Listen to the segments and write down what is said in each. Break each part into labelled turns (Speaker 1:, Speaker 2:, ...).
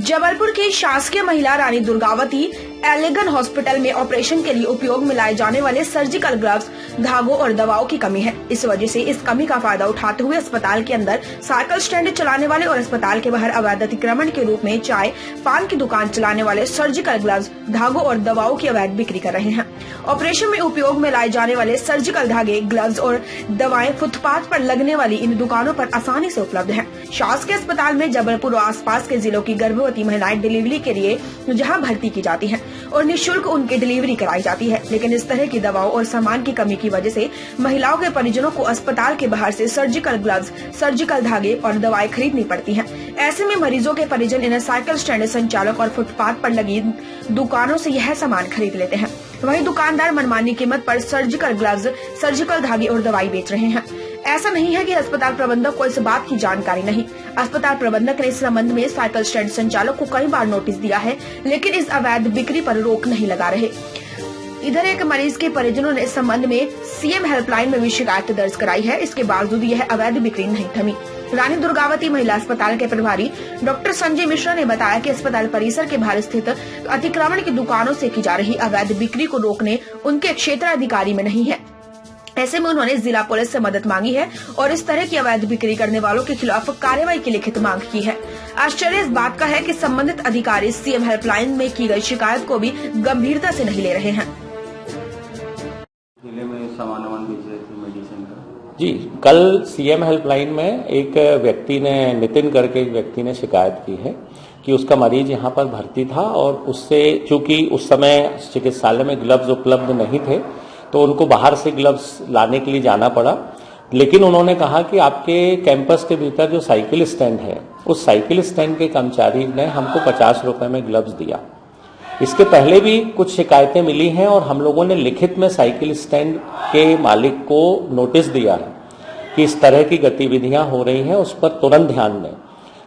Speaker 1: जबलपुर की शासकीय महिला रानी दुर्गावती एलिगन हॉस्पिटल में ऑपरेशन के लिए उपयोग में लाए जाने वाले सर्जिकल ग्लव्स, धागों और दवाओं की कमी है। इस वजह से इस कमी का फायदा उठाते हुए अस्पताल के अंदर साइकिल स्टैंड चलाने वाले और अस्पताल के बाहर अवैध अतिक्रमण के रूप में चाय पान की दुकान चलाने वाले सर्जिकल ग्लव्स, धागों और दवाओं की अवैध बिक्री कर रहे हैं। ऑपरेशन में उपयोग में लाए जाने वाले सर्जिकल धागे, ग्लव्स और दवाएं फुटपाथ पर लगने वाली इन दुकानों पर आसानी से उपलब्ध है। शासकीय अस्पताल में जबलपुर और आसपास के जिलों की गर्भवती महिलाएं डिलीवरी के लिए जहां भर्ती की जाती हैं और निःशुल्क उनकी डिलीवरी कराई जाती है, लेकिन इस तरह की दवाओं और सामान की कमी की वजह से महिलाओं के परिजनों को अस्पताल के बाहर से सर्जिकल ग्लव्स, सर्जिकल धागे और दवाएं खरीदनी पड़ती हैं। ऐसे में मरीजों के परिजन इन साइकिल स्टैंड संचालक और फुटपाथ पर लगी दुकानों से यह सामान खरीद लेते हैं। वहीं दुकानदार मनमानी कीमत पर सर्जिकल ग्लव्स, सर्जिकल धागे और दवाई बेच रहे हैं। ऐसा नहीं है कि अस्पताल प्रबंधक को इस बात की जानकारी नहीं। अस्पताल प्रबंधक ने इस संबंध में साइकिल स्टैंड संचालक को कई बार नोटिस दिया है, लेकिन इस अवैध बिक्री पर रोक नहीं लगा रहे। इधर एक मरीज के परिजनों ने इस संबंध में सीएम हेल्पलाइन में भी शिकायत दर्ज कराई है। इसके बावजूद यह अवैध बिक्री नहीं थमी। रानी दुर्गावती महिला अस्पताल के प्रभारी डॉक्टर संजय मिश्रा ने बताया कि अस्पताल परिसर के बाहर स्थित अतिक्रमण की दुकानों से की जा रही अवैध बिक्री को रोकने उनके क्षेत्राधिकारी में नहीं है। ऐसे में उन्होंने जिला पुलिस से मदद मांगी है और इस तरह की अवैध बिक्री करने वालों के खिलाफ कार्रवाई की लिखित मांग की है। आश्चर्य इस बात का है कि संबंधित अधिकारी सीएम हेल्पलाइन में की गई शिकायत को भी गंभीरता से नहीं ले रहे हैं।
Speaker 2: जी, कल सीएम हेल्पलाइन में एक व्यक्ति ने, नितिन करके एक व्यक्ति ने शिकायत की है कि उसका मरीज यहाँ पर भर्ती था और उससे, चूंकि उस समय चिकित्सालय में ग्लव्स उपलब्ध नहीं थे, तो उनको बाहर से ग्लव्स लाने के लिए जाना पड़ा। लेकिन उन्होंने कहा कि आपके कैंपस के भीतर जो साइकिल स्टैंड है, उस साइकिल स्टैंड के कर्मचारी ने हमको 50 रुपए में ग्लव्स दिया। इसके पहले भी कुछ शिकायतें मिली हैं और हम लोगों ने लिखित में साइकिल स्टैंड के मालिक को नोटिस दिया है कि इस तरह की गतिविधियां हो रही हैं, उस पर तुरंत ध्यान दें।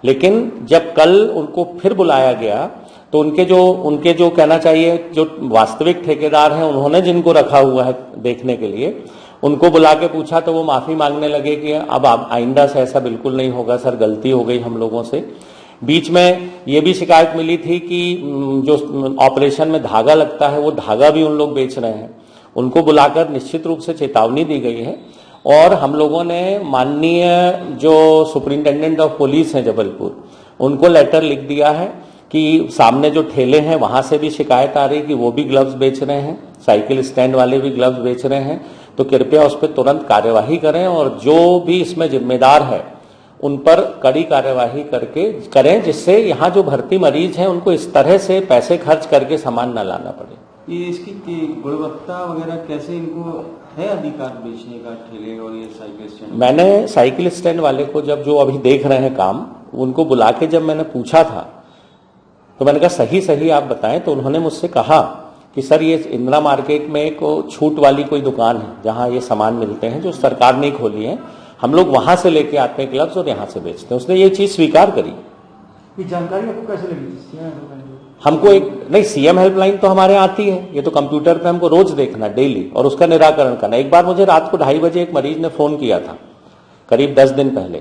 Speaker 2: लेकिन जब कल उनको फिर बुलाया गया तो उनके जो कहना चाहिए, जो वास्तविक ठेकेदार हैं, उन्होंने जिनको रखा हुआ है देखने के लिए, उनको बुला के पूछा तो वो माफी मांगने लगे कि अब आइंदा से ऐसा बिल्कुल नहीं होगा सर, गलती हो गई हम लोगों से। बीच में ये भी शिकायत मिली थी कि जो ऑपरेशन में धागा लगता है वो धागा भी उन लोग बेच रहे हैं। उनको बुलाकर निश्चित रूप से चेतावनी दी गई है और हम लोगों ने माननीय जो सुपरिंटेंडेंट ऑफ पुलिस हैं जबलपुर, उनको लेटर लिख दिया है कि सामने जो ठेले हैं वहां से भी शिकायत आ रही कि वो भी ग्लव्स बेच रहे हैं, साइकिल स्टैंड वाले भी ग्लव्स बेच रहे हैं, तो कृपया उस पर तुरंत कार्यवाही करें और जो भी इसमें जिम्मेदार है उन पर कड़ी कार्यवाही करें, जिससे यहाँ जो भर्ती मरीज हैं उनको इस तरह से पैसे खर्च करके सामान न लाना पड़े।
Speaker 3: ये इसकी गुणवत्ता वगैरह कैसे, इनको है अधिकार बेचने का ठेले और ये साइकिल स्टैंड?
Speaker 2: मैंने साइकिल स्टैंड वाले को जो अभी देख रहे हैं काम, उनको बुला के जब मैंने पूछा था तो मैंने कहा सही आप बताएं, तो उन्होंने मुझसे कहा कि सर ये इंदिरा मार्केट में एक छूट वाली कोई दुकान है जहां ये सामान मिलते हैं, जो सरकार ने खोली है, हम लोग वहां से लेके आते हैं ग्लव्स और यहां से बेचते हैं। उसने ये चीज स्वीकार करी।
Speaker 3: ये जानकारी आपको कैसे लगी?
Speaker 2: हमको नहीं, सीएम हेल्पलाइन तो हमारे आती है, ये तो कंप्यूटर पे हमको रोज देखना, डेली, और उसका निराकरण करना। एक बार मुझे रात को 2:30 बजे एक मरीज ने फोन किया था, करीब 10 दिन पहले,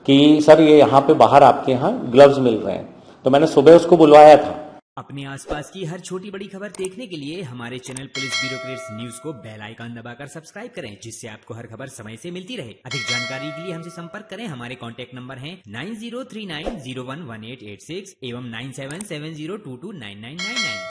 Speaker 2: कि सर ये यहाँ पे बाहर आपके यहाँ ग्लव्स मिल रहे हैं, तो मैंने सुबह उसको बुलवाया था।
Speaker 4: अपने आसपास की हर छोटी बड़ी खबर देखने के लिए हमारे चैनल पुलिस ब्यूरोक्रेट्स न्यूज को बेल आइकन दबाकर सब्सक्राइब करें, जिससे आपको हर खबर समय से मिलती रहे। अधिक जानकारी के लिए हमसे संपर्क करें। हमारे कांटेक्ट नंबर हैं 9039011886 एवं 9770229999।